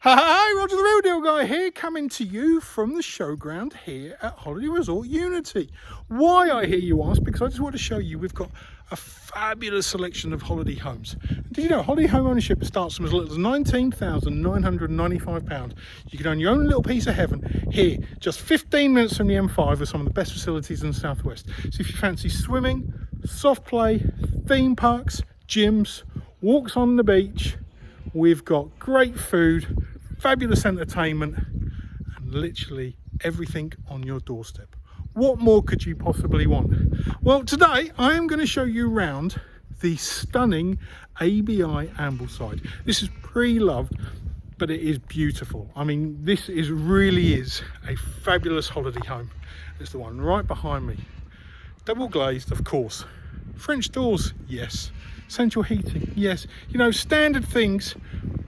Hi, Roger the Real Deal Guy here, coming to you from the showground here at Holiday Resort Unity. Why, I hear you ask? Because I just want to show you we've got a fabulous selection of holiday homes. Do you know holiday home ownership starts from as little as £19,995. You can own your own little piece of heaven here, just 15 minutes from the M5 with some of the best facilities in the southwest. So if you fancy swimming, soft play, theme parks, gyms, walks on the beach, we've got great food, fabulous entertainment, and literally everything on your doorstep. What more could you possibly want? Well, today I am going to show you around the stunning ABI Ambleside. This is pre-loved, but it is beautiful. I mean, this really is a fabulous holiday home. It's the one right behind me. Double glazed, of course. French doors, yes. Central heating, yes. You know, standard things,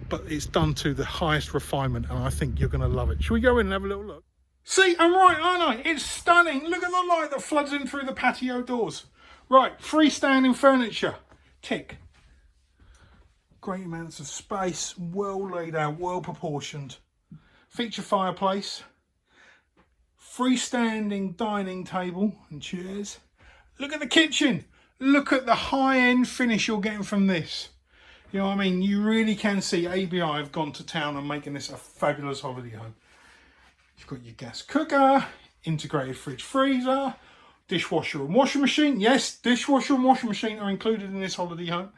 but it's done to the highest refinement, and I think you're going to love it. Shall we go in and have a little look? See, I'm right, aren't I? It's stunning. Look at the light that floods in through the patio doors. Right, freestanding furniture. Tick. Great amounts of space, well laid out, well proportioned. Feature fireplace. Freestanding dining table and chairs. Look at the kitchen. Look at the high-end finish you're getting from this. You know what I mean? You really can see ABI have gone to town and making this a fabulous holiday home. You've got your gas cooker, integrated fridge freezer, dishwasher and washing machine. Yes, dishwasher and washing machine are included in this holiday home.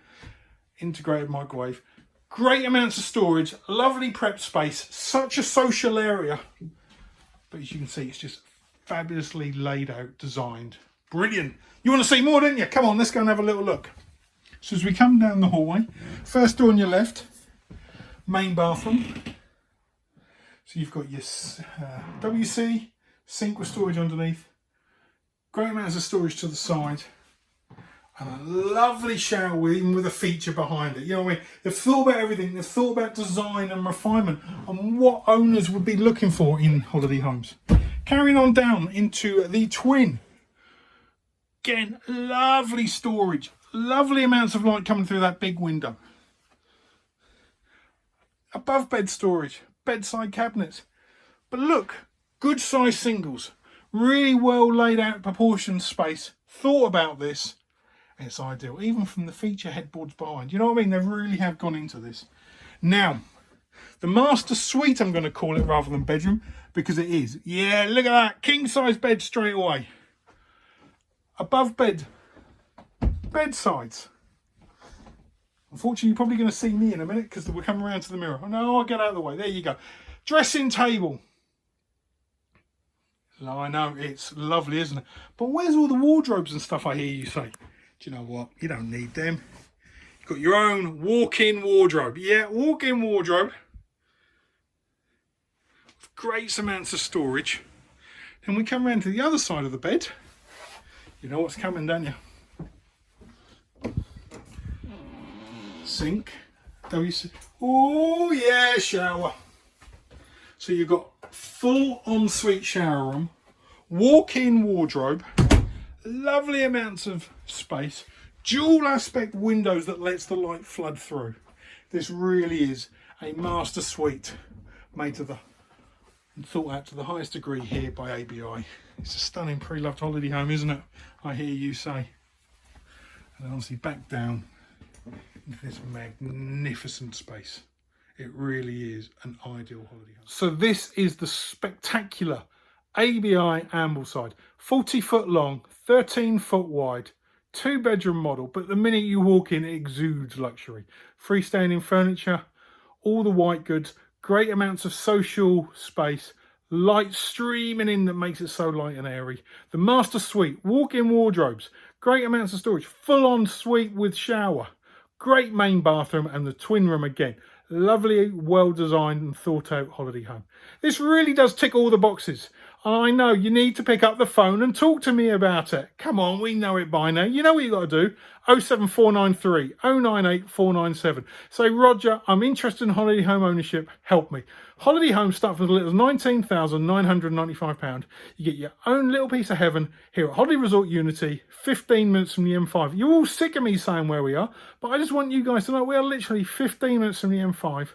Integrated microwave. Great amounts of storage, lovely prep space, such a social area. But as you can see, it's just fabulously laid out, designed. Brilliant. You want to see more, don't you? Come on, let's go and have a little look. So as we come down the hallway, first door on your left, main bathroom. So you've got your WC, sink with storage underneath, great amounts of storage to the side, and a lovely shower even with a feature behind it. You know what I mean? They've thought about everything. They've thought about design and refinement and what owners would be looking for in holiday homes. Carrying on down into the twin. Again, lovely storage, lovely amounts of light coming through that big window. Above bed storage, bedside cabinets. But look, good size singles, really well laid out proportioned space. Thought about this, and it's ideal, even from the feature headboards behind. You know what I mean? They really have gone into this. Now, the master suite, I'm going to call it rather than bedroom, because it is. Yeah, look at that, king size bed straight away. Above bed, bedsides. Unfortunately, you're probably going to see me in a minute because we're coming around to the mirror. Oh no, I'll get out of the way. There you go. Dressing table. I know, it's lovely, isn't it? But where's all the wardrobes and stuff, I hear you say? Do you know what? You don't need them. You've got your own walk-in wardrobe. Yeah, walk-in wardrobe. With great amounts of storage. Then we come around to the other side of the bed. You know what's coming, don't you? Sink. WC. Oh yeah, shower. So you've got full ensuite shower room, walk-in wardrobe, lovely amounts of space, dual aspect windows that lets the light flood through. This really is a master suite made to the and thought out to the highest degree here by ABI. It's a stunning pre-loved holiday home, isn't it? I hear you say. And obviously back down into this magnificent space. It really is an ideal holiday home. So this is the spectacular ABI Ambleside. 40-foot long, 13-foot wide, 2-bedroom model, but the minute you walk in, it exudes luxury. Freestanding furniture, all the white goods, great amounts of social space, light streaming in that makes it so light and airy. The master suite, walk-in wardrobes, great amounts of storage, full-on suite with shower, great main bathroom, and the twin room again. Lovely, well-designed and thought-out holiday home. This really does tick all the boxes. I know you need to pick up the phone and talk to me about it. Come on, we know it by now. You know what you got to do. 07493 098 497. Say, Roger, I'm interested in holiday home ownership. Help me. Holiday homes start from as little as £19,995. You get your own little piece of heaven here at Holiday Resort Unity, 15 minutes from the M5. You're all sick of me saying where we are, but I just want you guys to know we are literally 15 minutes from the M5.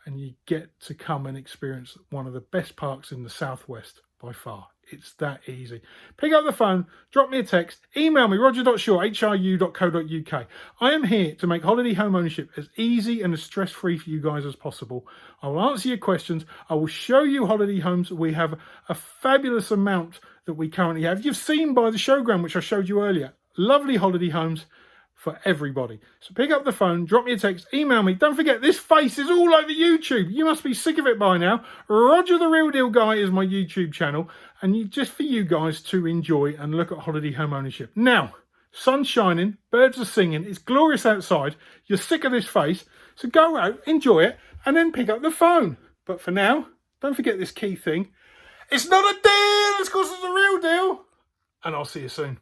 and you get to come and experience one of the best parks in the southwest by far. It's that easy. Pick up the phone, drop me a text, email me, roger.shaw@hru.co.uk. I am here to make holiday home ownership as easy and as stress-free for you guys as possible. I will answer your questions. I will show you holiday homes. We have a fabulous amount that we currently have. You've seen by the showground, which I showed you earlier. Lovely holiday homes for everybody. So pick up the phone, drop me a text, email me. Don't forget, this face is all over YouTube. You must be sick of it by now. Roger the Real Deal Guy is my YouTube channel, and just for you guys to enjoy and look at holiday home ownership. Now, sun's shining, birds are singing, it's glorious outside. You're sick of this face, so go out, enjoy it, and then pick up the phone. But for now, don't forget this key thing. It's not a deal, it's because it's a real deal. And I'll see you soon.